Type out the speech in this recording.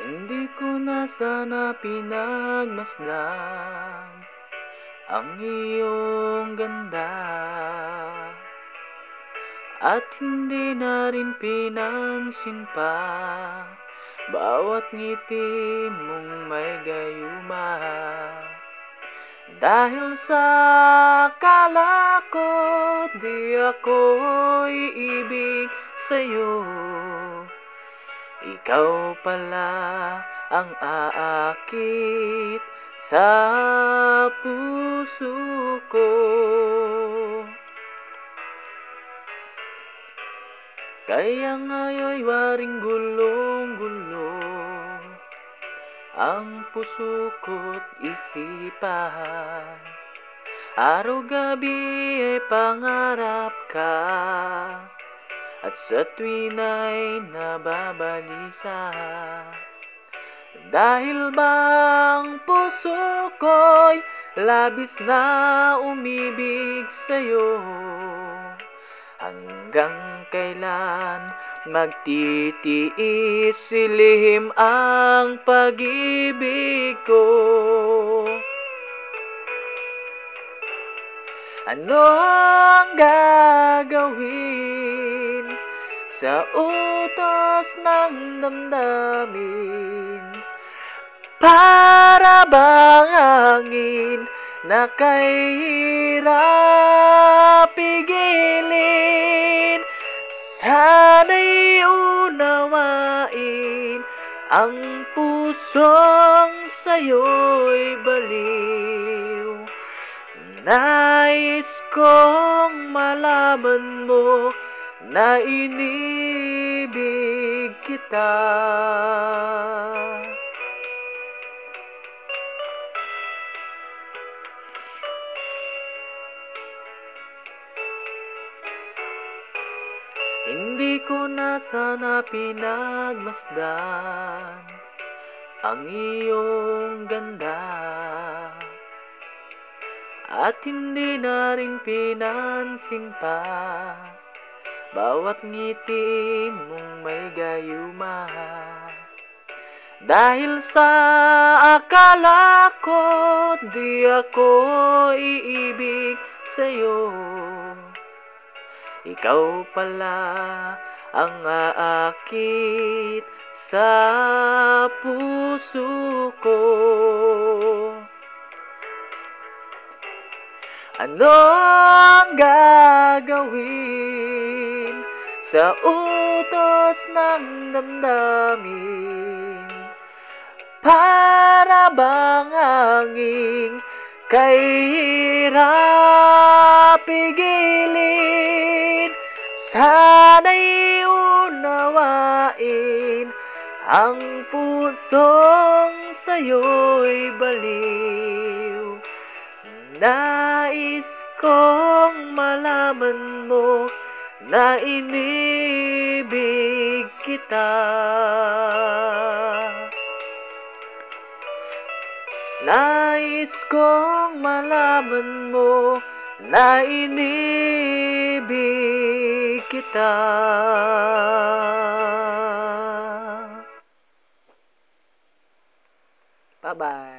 Hindi ko na sana pinagmasdan ang iyong ganda, at hindi na rin pinansin pa bawat ngiti mong may gayuma. Dahil sa akala ko di ako iibig sa'yo, ikaw pala ang aakit sa puso ko. Kaya ngayon'y waring gulong-gulo ang puso ko't isipan. Araw-gabi ay pangarap ka, at sa tuwin ay nababalisa. Dahil bang puso ko'y labis na umibig sa'yo, hanggang kailan magtitiis silihim ang pag-ibig ko? Ano ang gagawin sa utos ng damdamin? Para bang hangin na kahirap pigilin? Sana'y unawain ang pusong sa'yo'y baliw. Nais kong malaman mo na inibig kita. Hindi ko na sana pinagmasdan ang iyong ganda, at hindi na rin pinansin pa bawat ngiti mong may gayuma. Dahil sa akala ko di ako iibig sa'yo, ikaw pala ang aakit sa puso ko. Ano ang gagawin sa utos ng damdamin? Para bang hanging kahirap pigilin? Sana'y unawain ang pusong sa'yo'y baliw. Nais kong malaman mo na inibig kita. Nais kong malaman mo na inibig kita. Bye-bye.